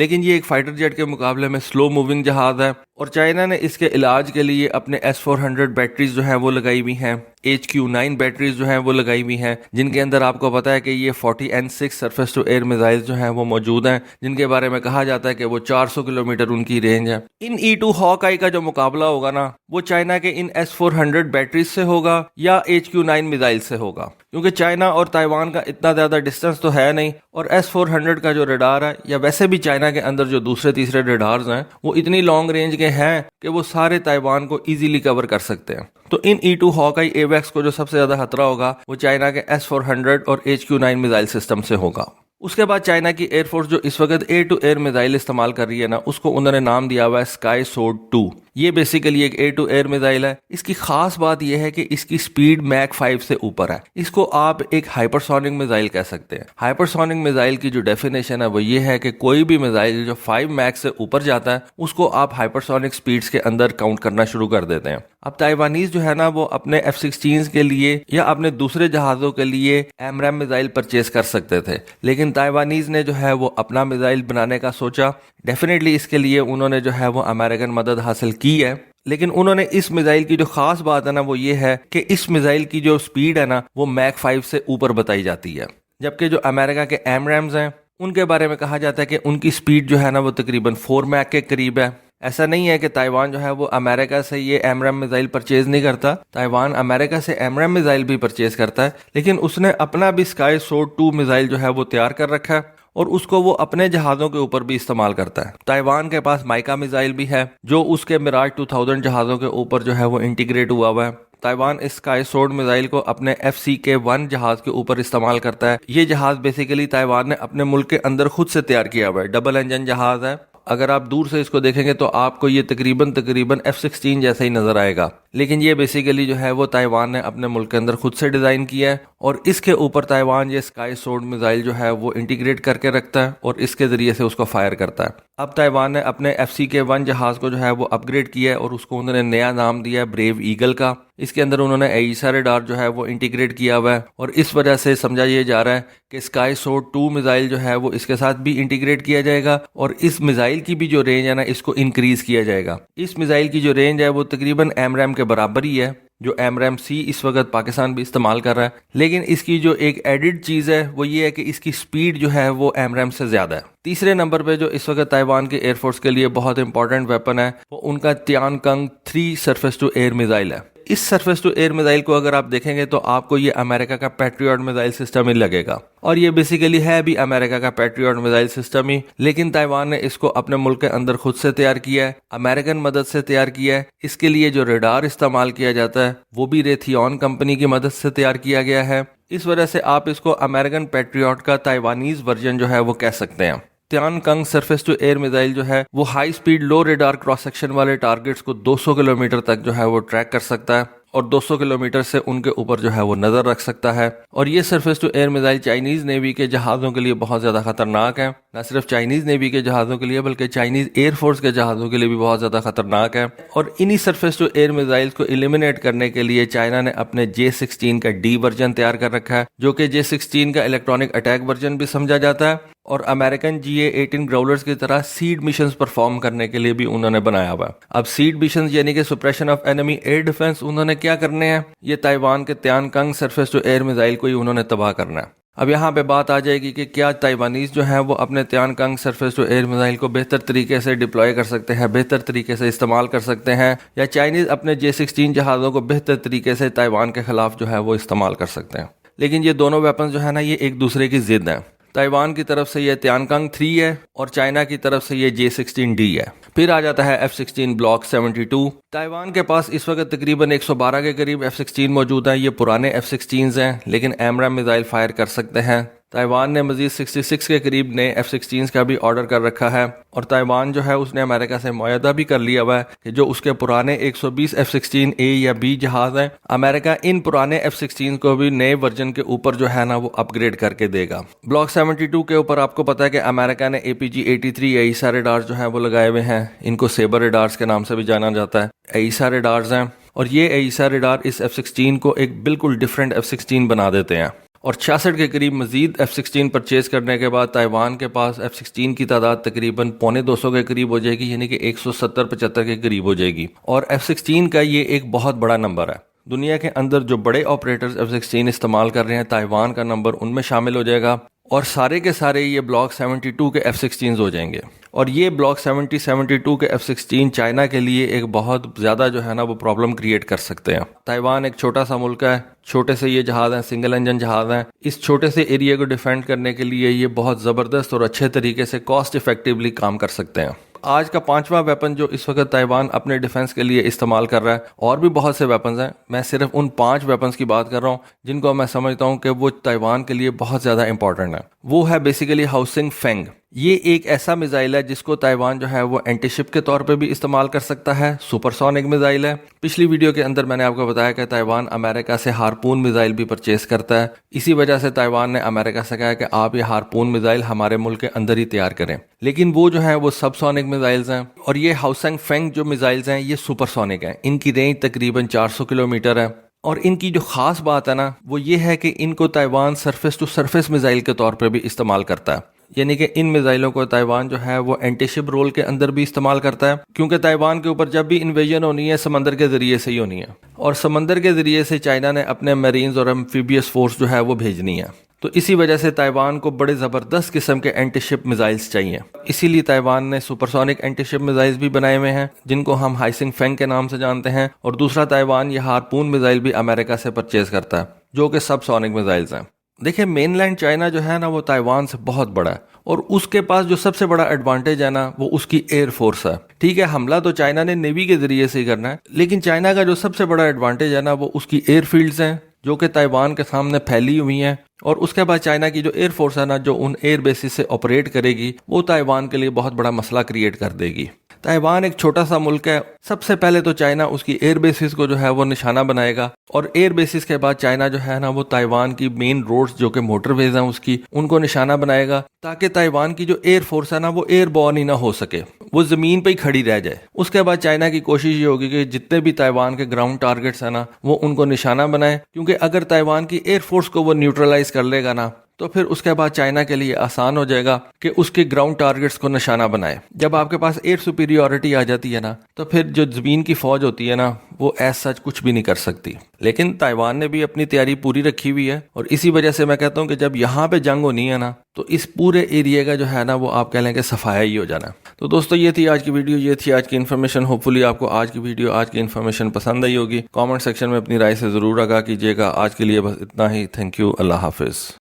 لیکن یہ ایک فائٹر جیٹ کے مقابلے میں سلو موونگ جہاز ہے، اور چائنا نے اس کے علاج کے لیے اپنے S-400 بیٹریز جو ہیں وہ لگائی ہوئی ہیں، HQ-9 بیٹریز جو ہیں وہ لگائی ہوئی ہیں، جن کے اندر آپ کو پتا ہے کہ یہ 40N6 surface to air missile جو ہیں وہ موجود ہیں، جن کے بارے میں کہا جاتا ہے کہ وہ 400 کلومیٹر ان کی رینج ہے۔ ان E-2 ہاک-آئی کا جو مقابلہ ہوگا نا، وہ چائنا کے ان S-400 بیٹریز سے ہوگا یا HQ-9 میزائل سے ہوگا، کیونکہ چائنا اور تائیوان کا اتنا زیادہ ڈسٹنس تو ہے نہیں، اور S-400 کا جو ریڈار ہے، یا ویسے بھی چائنا کے اندر جو دوسرے تیسرے ریڈارز ہیں، وہ اتنی لانگ رینج کے ہیں کہ وہ سارے تائیوان کو ایزیلی کور کر سکتے ہیں۔ تو ان E-2 ہاک-آئی ایویکس کو جو سب سے زیادہ خطرہ ہوگا وہ چائنا کے S-400 اور HQ-9 میزائل سسٹم سے ہوگا۔ اس کے بعد چائنا کی ایئر فورس جو اس وقت ایئر ٹو ایئر میزائل استعمال کر رہی ہے نا، اس کو انہوں نے نام دیا ہوا ہے اسکائی سورڈ 2۔ یہ بیسیکلی ایک ایئر ٹو ایئر میزائل ہے۔ اس کی خاص بات یہ ہے کہ اس کی سپیڈ میک 5 سے اوپر ہے۔ اس کو آپ ایک ہائپرسونک میزائل کہہ سکتے ہیں۔ ہائپرسونک میزائل کی جو ڈیفینیشن ہے وہ یہ ہے کہ کوئی بھی میزائل جو 5 میک سے اوپر جاتا ہے اس کو آپ ہائپرسونک سپیڈز کے اندر کاؤنٹ کرنا شروع کر دیتے ہیں۔ اب تائیوانیز جو ہے نا، وہ اپنے F-16 کے لیے یا اپنے دوسرے جہازوں کے لیے AMRAAM میزائل پرچیز کر سکتے تھے، لیکن تائیوانیز نے جو ہے وہ اپنا میزائل بنانے کا سوچا۔ ڈیفینیٹلی اس کے لیے انہوں نے جو ہے وہ امریکن مدد حاصل کی ہے، لیکن انہوں نے اس میزائل کی جو خاص بات ہے نا وہ یہ ہے کہ اس میزائل کی جو سپیڈ ہے نا وہ میک 5 سے اوپر بتائی جاتی ہے، جبکہ جو امریکہ کے AMRAAMs ہیں ان کے بارے میں کہا جاتا ہے کہ ان کی سپیڈ جو ہے نا وہ تقریباً 4 میک کے قریب ہے۔ ایسا نہیں ہے کہ تائیوان جو ہے وہ امریکہ سے یہ AMRAAM میزائل پرچیز نہیں کرتا، تائیوان امریکہ سے AMRAAM میزائل بھی پرچیز کرتا ہے، لیکن اس نے اپنا بھی اسکائی سورڈ 2 میزائل جو ہے وہ تیار کر رکھا ہے، اور اس کو وہ اپنے جہازوں کے اوپر بھی استعمال کرتا ہے۔ تائیوان کے پاس مائکا میزائل بھی ہے جو اس کے میراج 2000 جہازوں کے اوپر جو ہے وہ انٹیگریٹ ہوا ہے۔ تائیوان اس اسکائی سورڈ میزائل کو اپنے FCK-1 جہاز کے اوپر استعمال کرتا ہے۔ یہ جہاز بیسیکلی تائیوان نے اپنے ملک کے اندر خود سے تیار کیا ہوا ہے، ڈبل انجن جہاز ہے۔ اگر آپ دور سے اس کو دیکھیں گے تو آپ کو یہ تقریباً F-16 جیسا ہی نظر آئے گا، لیکن یہ بیسیکلی جو ہے وہ تائیوان نے اپنے ملک کے اندر خود سے ڈیزائن کیا ہے، اور اس کے اوپر تائیوان یہ اسکائی سورڈ میزائل جو ہے وہ انٹیگریٹ کر کے رکھتا ہے اور اس کے ذریعے سے اس کو فائر کرتا ہے۔ اب تائیوان نے اپنے FCK-1 جہاز کو جو ہے وہ اپ گریڈ کیا ہے، اور اس کو انہوں نے نیا نام دیا ہے بریو ایگل کا۔ اس کے اندر انہوں نے AESA ریڈار جو ہے وہ انٹیگریٹ کیا ہوا ہے، اور اس وجہ سے سمجھا یہ جا رہا ہے کہ اسکائی سورڈ 2 میزائل جو ہے وہ اس کے ساتھ بھی انٹیگریٹ کیا جائے گا، اور اس میزائل کی بھی جو رینج ہے نا اس کو انکریز کیا جائے گا۔ اس میزائل کی جو رینج ہے وہ تقریباً AMRAAM کے برابر ہی ہے، جو AMRAAM-C اس وقت پاکستان بھی استعمال کر رہا ہے، لیکن اس کی جو ایک ایڈڈ چیز ہے وہ یہ ہے کہ اس کی سپیڈ جو ہے وہ AMRAAM سے زیادہ ہے۔ تیسرے نمبر پہ جو اس وقت تائیوان کے ایئر فورس کے لیے بہت امپورٹنٹ ویپن ہے وہ ان کا Tien Kung 3 surface to air missile ہے۔ اس سرفیس ٹو ایئر میزائل کو اگر آپ دیکھیں گے تو آپ کو یہ امریکہ کا پیٹریوٹ میزائل سسٹم ہی لگے گا، اور یہ بیسیکلی ہے بھی امریکہ کا پیٹریوٹ میزائل سسٹم ہی، لیکن تائیوان نے اس کو اپنے ملک کے اندر خود سے تیار کیا ہے، امریکن مدد سے تیار کیا ہے۔ اس کے لیے جو ریڈار استعمال کیا جاتا ہے وہ بھی ریتھیون کمپنی کی مدد سے تیار کیا گیا ہے۔ اس وجہ سے آپ اس کو امریکن پیٹریوٹ کا تائیوانیز ورژن جو ہے وہ کہہ سکتے ہیں۔ Tien Kung surface to air missile جو ہے وہ high speed low radar cross section والے ٹارگٹس کو 200 کلومیٹر تک جو ہے وہ ٹریک کر سکتا ہے، اور 200 کلومیٹر سے ان کے اوپر جو ہے وہ نظر رکھ سکتا ہے۔ اور یہ surface to air missile Chinese navy کے جہازوں کے لیے بہت زیادہ خطرناک ہے، نہ صرف چائنیز نیوی کے جہازوں کے لیے بلکہ چائنیز ایئر فورس کے جہازوں کے لیے بھی بہت زیادہ خطرناک ہے۔ اور انہی سرفیس ٹو ایئر میزائلز کو ایلیمینیٹ کرنے کے لیے چائنا نے اپنے J-16 کا D ورژن تیار کر رکھا ہے، جو کہ J-16 کا الیکٹرانک اٹیک ورژن بھی سمجھا جاتا ہے، اور امریکن GA-18 گراؤلرز کی طرح سیڈ مشنز پرفارم کرنے کے لیے بھی انہوں نے بنایا ہوا ہے۔ اب سیڈ مشنز یعنی کہ suppression of enemy air defence انہوں نے کیا کرنے ہیں؟ یہ تائیوان کے Tien Kung surface to air missile کو ہی انہوں نے تباہ کرنا ہے۔ اب یہاں پہ بات آ جائے گی کہ کیا تائیوانیز جو ہیں وہ اپنے Tien Kung surface to air missile کو بہتر طریقے سے ڈپلوائے کر سکتے ہیں، بہتر طریقے سے استعمال کر سکتے ہیں، یا چائنیز اپنے J-16 جہازوں کو بہتر طریقے سے تائیوان کے خلاف جو ہے وہ استعمال کر سکتے ہیں؟ لیکن یہ دونوں ویپنز جو ہے نا یہ ایک دوسرے کی ضد ہیں۔ تائیوان کی طرف سے یہ تیان کنگ 3 ہے، اور چائنا کی طرف سے یہ J-16D ہے۔ پھر آ جاتا ہے F-16 بلاک 72۔ تائیوان کے پاس اس وقت تقریباً 112 کے قریب F-16 موجود ہیں۔ یہ پرانے F-16 ہیں، لیکن AMRAAM میزائل فائر کر سکتے ہیں۔ تائیوان نے مزید 66 کے قریب نئے F-16 کا بھی آرڈر کر رکھا ہے، اور تائیوان جو ہے اس نے امریکہ سے معاہدہ بھی کر لیا ہوا ہے کہ جو اس کے پرانے 120 F-16A یا B جہاز ہیں، امریکہ ان پرانے F-16 کو بھی نئے ورژن کے اوپر جو ہے نا وہ اپ گریڈ کر کے دے گا۔ بلاک 72 کے اوپر آپ کو پتا ہے کہ امریکہ نے APG-83 AESA ریڈارز جو ہیں وہ لگائے ہوئے ہیں، ان کو سیبر ریڈارز کے نام سے بھی جانا جاتا ہے، AESA ریڈارز ہیں، اور یہ AESA ریڈار اس F-16 کو ایک بالکل ڈیفرنٹ F-16 بنا دیتے ہیں۔ اور 66 کے قریب مزید F-16 پرچیز کرنے کے بعد تائیوان کے پاس F-16 کی تعداد تقریباً 250 کے قریب ہو جائے گی، یعنی کہ 170-75 کے قریب ہو جائے گی، اور F-16 کا یہ ایک بہت بڑا نمبر ہے۔ دنیا کے اندر جو بڑے آپریٹرز F-16 استعمال کر رہے ہیں، تائیوان کا نمبر ان میں شامل ہو جائے گا، اور سارے کے سارے یہ بلاک 72 کے F-16 ہو جائیں گے، اور یہ بلاک 72 کے F-16 چائنا کے لیے ایک بہت زیادہ جو ہے نا وہ پرابلم کریٹ کر سکتے ہیں۔ تائیوان ایک چھوٹا سا ملک ہے، چھوٹے سے یہ جہاز ہیں، سنگل انجن جہاز ہیں، اس چھوٹے سے ایریا کو ڈیفینڈ کرنے کے لیے یہ بہت زبردست اور اچھے طریقے سے کاسٹ افیکٹولی کام کر سکتے ہیں۔ آج کا 5واں ویپن جو اس وقت تائیوان اپنے ڈیفنس کے لیے استعمال کر رہا ہے، اور بھی بہت سے ویپنز ہیں، میں صرف ان 5 ویپنز کی بات کر رہا ہوں جن کو میں سمجھتا ہوں کہ وہ تائیوان کے لیے بہت زیادہ امپورٹنٹ ہے۔ وہ ہے بیسیکلی ہاؤسنگ فینگ۔ یہ ایک ایسا میزائل ہے جس کو تائیوان جو ہے وہ اینٹی شپ کے طور پہ بھی استعمال کر سکتا ہے، سپر سونک میزائل ہے۔ پچھلی ویڈیو کے اندر میں نے آپ کو بتایا کہ تائیوان امریکہ سے ہارپون میزائل بھی پرچیز کرتا ہے، اسی وجہ سے تائیوان نے امریکہ سے کہا کہ آپ یہ ہارپون میزائل ہمارے ملک کے اندر ہی تیار کریں، لیکن وہ جو ہیں وہ سب سونک میزائلز ہیں، اور یہ ہاؤسنگ فینگ جو میزائلز ہیں یہ سپر سونک ہیں۔ ان کی رینج تقریباً 400 کلومیٹر ہے، اور ان کی جو خاص بات ہے نا وہ یہ ہے کہ ان کو Taiwan surface to surface missile کے طور پہ بھی استعمال کرتا ہے، یعنی کہ ان میزائلوں کو تائیوان جو ہے وہ اینٹی شپ رول کے اندر بھی استعمال کرتا ہے، کیونکہ تائیوان کے اوپر جب بھی انویژن ہونی ہے سمندر کے ذریعے سے ہی ہونی ہے، اور سمندر کے ذریعے سے چائنا نے اپنے میرینز اور ایمفیبیس فورس جو ہے وہ بھیجنی ہے، تو اسی وجہ سے تائیوان کو بڑے زبردست قسم کے اینٹی شپ میزائلز چاہیے۔ اسی لیے تائیوان نے سپر سونک اینٹی شپ میزائلز بھی بنائے ہوئے ہیں جن کو ہم ہائسنگ فینگ کے نام سے جانتے ہیں، اور دوسرا تائیوان یہ ہارپون میزائل بھی امریکہ سے پرچیز کرتا ہے جو کہ سب سونک میزائلز ہیں۔ دیکھیں مین لینڈ چائنا جو ہے نا وہ تائیوان سے بہت بڑا ہے، اور اس کے پاس جو سب سے بڑا ایڈوانٹیج ہے نا وہ اس کی ایئر فورس ہے۔ ٹھیک ہے، حملہ تو چائنا نے نیوی کے ذریعے سے ہی کرنا ہے، لیکن چائنا کا جو سب سے بڑا ایڈوانٹیج ہے نا وہ اس کی ایئر فیلڈز ہیں جو کہ تائیوان کے سامنے پھیلی ہوئی ہیں، اور اس کے بعد چائنا کی جو ایئر فورس ہے نا جو ان ایئر بیسز سے آپریٹ کرے گی وہ تائیوان کے لیے بہت بڑا مسئلہ کریٹ کر دے گی۔ تائیوان ایک چھوٹا سا ملک ہے، سب سے پہلے تو چائنا اس کی ایئر بیسز کو جو ہے وہ نشانہ بنائے گا، اور ایئر بیسز کے بعد چائنا جو ہے نا وہ تائیوان کی مین روڈز جو کہ موٹر ویز ہیں اس کی ان کو نشانہ بنائے گا، تاکہ تائیوان کی جو ایئر فورس ہے نا وہ ایئر بورن ہی نہ ہو سکے، وہ زمین پہ ہی کھڑی رہ جائے۔ اس کے بعد چائنا کی کوشش یہ ہوگی کہ جتنے بھی تائیوان کے گراؤنڈ ٹارگٹس ہیں نا وہ ان کو نشانہ بنائے، کیونکہ اگر تائیوان کی ایئر فورس کو وہ نیوٹرلائز کر لے گا نا تو پھر اس کے بعد چائنا کے لیے آسان ہو جائے گا کہ اس کے گراؤنڈ ٹارگٹس کو نشانہ بنائے۔ جب آپ کے پاس ایئر سپیریورٹی آ جاتی ہے نا تو پھر جو زمین کی فوج ہوتی ہے نا وہ ایز سچ کچھ بھی نہیں کر سکتی، لیکن تائیوان نے بھی اپنی تیاری پوری رکھی ہوئی ہے، اور اسی وجہ سے میں کہتا ہوں کہ جب یہاں پہ جنگ ہونی ہے نا تو اس پورے ایریا کا جو ہے نا وہ آپ کہہ لیں کہ صفایا ہی ہو جانا۔ تو دوستو یہ تھی آج کی ویڈیو، یہ تھی آج کی انفارمیشن۔ ہوپ فلی آپ کو آج کی ویڈیو، آج کی انفارمیشن پسند آئی ہوگی۔ کامنٹ سیکشن میں اپنی رائے سے ضرور آگاہ کیجیے گا۔ آج کے لیے بس اتنا ہی، تھینک یو، اللہ حافظ۔